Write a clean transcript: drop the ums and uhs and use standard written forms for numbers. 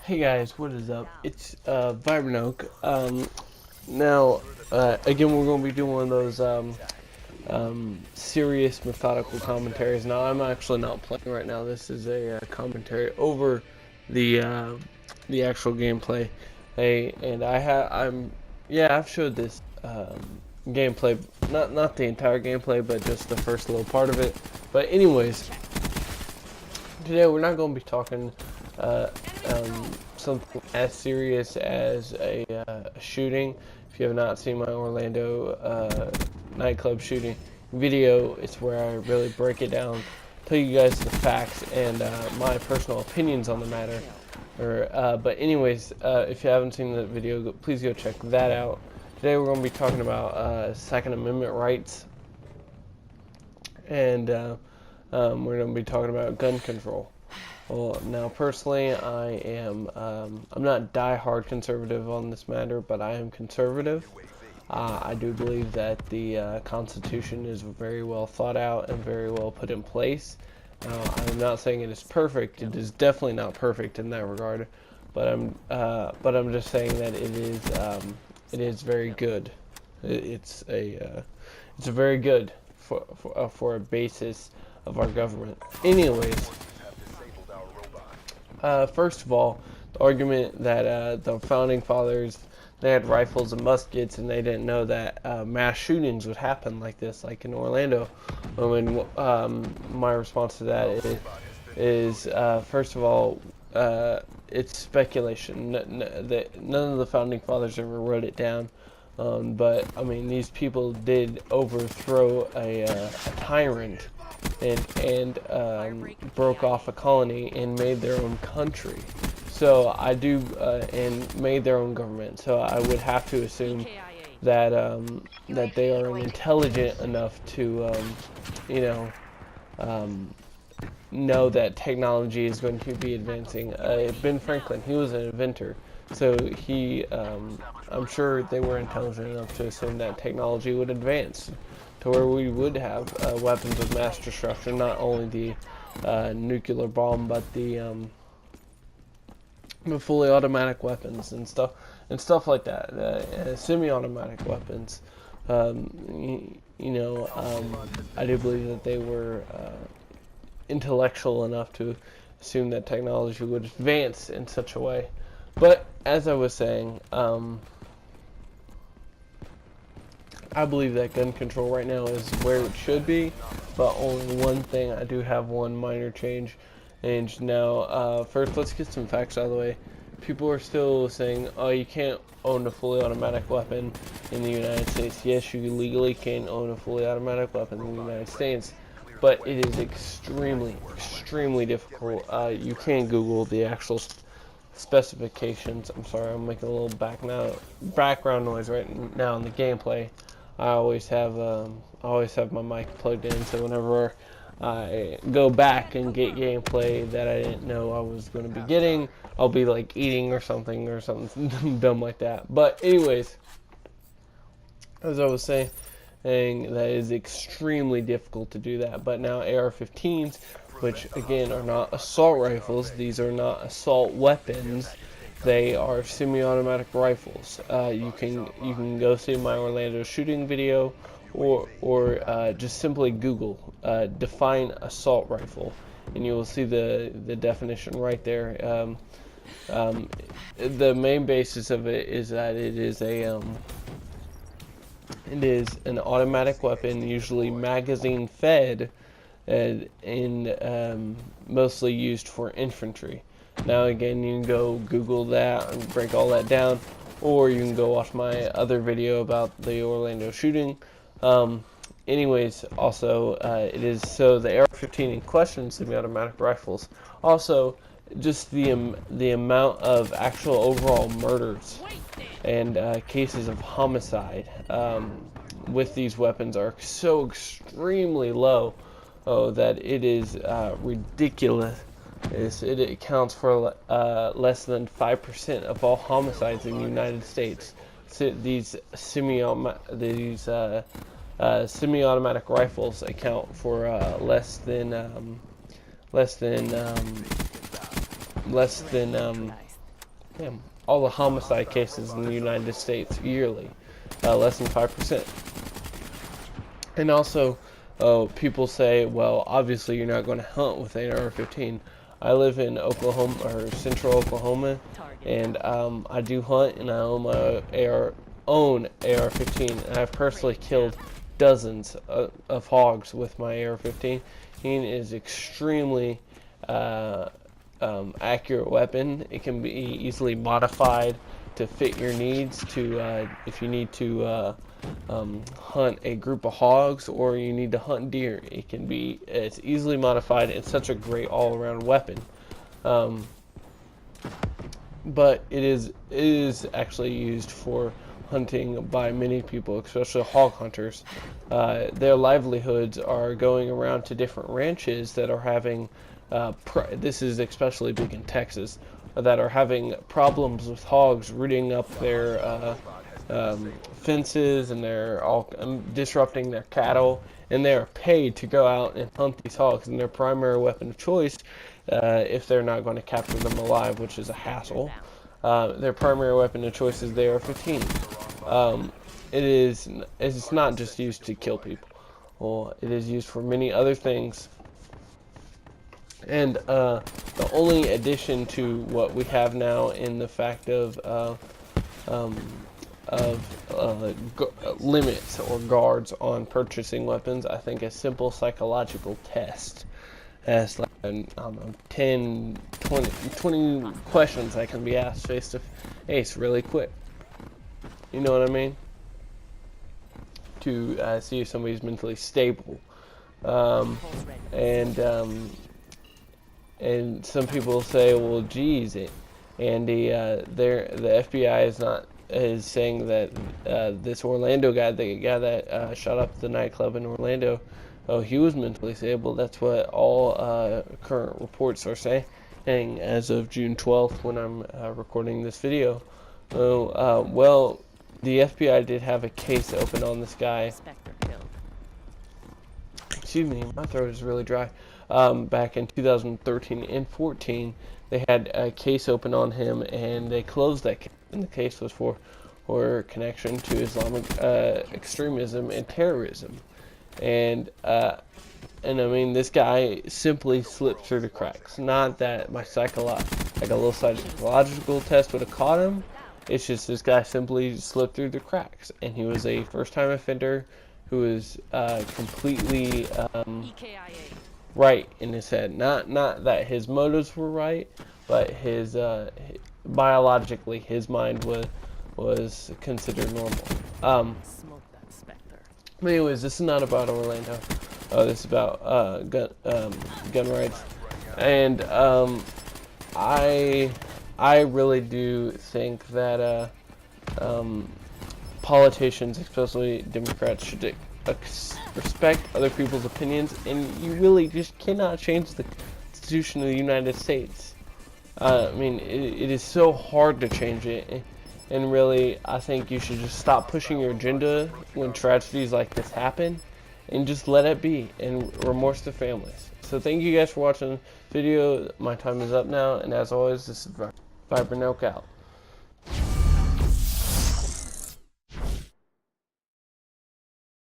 Hey guys, what is up? It's Vibrant Oak. Now, again, we're going to be doing one of those serious, methodical commentaries. Now, I'm actually not playing right now. This is a commentary over the actual gameplay. Hey, and I've showed this gameplay, not the entire gameplay, but just the first little part of it. But anyways, today we're not going to be talking uh, something as serious as a shooting. If you have not seen my Orlando nightclub shooting video, it's where I really break it down, tell you guys the facts and my personal opinions on the matter. But anyways, if you haven't seen the video, please go check that out. Today we're going to be talking about Second Amendment rights, and we're going to be talking about gun control. Well, now personally, I'm not die-hard conservative on this matter, but I am conservative. I do believe that the Constitution is very well thought out and very well put in place. I'm not saying it is perfect. It is definitely not perfect in that regard, but I'm just saying that it is very good. It's very good for a basis of our government. Anyways. First of all, the argument that the founding fathers, they had rifles and muskets and they didn't know that mass shootings would happen like this, like in Orlando. My response to that is first of all, it's speculation. None of the founding fathers ever wrote it down. But I mean, these people did overthrow a tyrant and broke off a colony and made their own country. So and made their own government. So I would have to assume that that they are intelligent enough to, know that technology is going to be advancing. Ben Franklin, he was an inventor, so I'm sure they were intelligent enough to assume that technology would advance to where we would have weapons of mass destruction, not only the nuclear bomb, but the fully automatic weapons and stuff like that, semi-automatic weapons. I do believe that they were intellectual enough to assume that technology would advance in such a way. But as I was saying, I believe that gun control right now is where it should be, but only one thing. I do have one minor change. And now, first, let's get some facts out of the way. People are still saying, oh, you can't own a fully automatic weapon in the United States. Yes, you legally can own a fully automatic weapon in the United States, but it is extremely, extremely difficult. You can Google the actual specifications. I'm sorry, I'm making a little background noise right now in the gameplay. I always have my mic plugged in, so whenever I go back and get gameplay that I didn't know I was going to be getting, I'll be like eating or something dumb like that. But anyways, as I was saying, that is extremely difficult to do that. But now AR-15s, which again are not assault rifles, these are not assault weapons. They are semi-automatic rifles. You can go see my Orlando shooting video, or just simply Google define assault rifle, and you will see the definition right there. The main basis of it is that it is an automatic weapon, usually magazine fed, and mostly used for infantry. Now again, you can go Google that and break all that down, or you can go watch my other video about the Orlando shooting. Anyways, also, it is so the AR-15 in question, semi-automatic rifles. Also, just the amount of actual overall murders and cases of homicide with these weapons are so extremely low that it is ridiculous. It accounts for less than 5% of all homicides in the United States. So these semi-automatic rifles account for less than Damn, all the homicide cases in the United States yearly, less than 5%. And also, people say, well, obviously you're not going to hunt with an AR-15. I live in Oklahoma, or central Oklahoma, and I do hunt, and I own my own AR-15, and I've personally killed dozens of hogs with my AR-15. It is extremely accurate weapon. It can be easily modified to fit your needs. To if you need to hunt a group of hogs or you need to hunt deer, it's easily modified. It's such a great all-around weapon. But it is actually used for hunting by many people, especially hog hunters. Their livelihoods are going around to different ranches that are having this is especially big in Texas, that are having problems with hogs rooting up their fences, and they're all disrupting their cattle, and they are paid to go out and hunt these hogs, and their primary weapon of choice, if they're not going to capture them alive, which is a hassle, their primary weapon of choice is the AR-15. It's not just used to kill people. Well, it is used for many other things. And the only addition to what we have now in the fact of limits or guards on purchasing weapons, I think a simple psychological test, as like, I don't know, 10, 20 questions that can be asked face to face really quick. You know what I mean? To see if somebody's mentally stable. And some people say, well, geez, Andy, the FBI is saying that this Orlando guy, the guy that shot up the nightclub in Orlando, he was mentally stable. That's what all current reports are saying as of June 12th when I'm recording this video. Well, the FBI did have a case open on this guy. Excuse me, my throat is really dry. Back in 2013 and 14, they had a case open on him, and they closed that case. And the case was for connection to Islamic extremism and terrorism. And I mean, this guy simply slipped through the cracks. Not that my like a little psychological test would have caught him. It's just this guy simply slipped through the cracks, and he was a first-time offender who was completely right in his head. Not that his motives were right, but his biologically his mind was considered normal. But anyways, this is not about Orlando. This is about gun rights, and I really do think that politicians, especially Democrats, should respect other people's opinions, and you really just cannot change the Constitution of the United States. I mean, it is so hard to change it, and really, I think you should just stop pushing your agenda when tragedies like this happen, and just let it be, and remorse the families. So thank you guys for watching the video. My time is up now, and as always, this is Vibrant Oak out.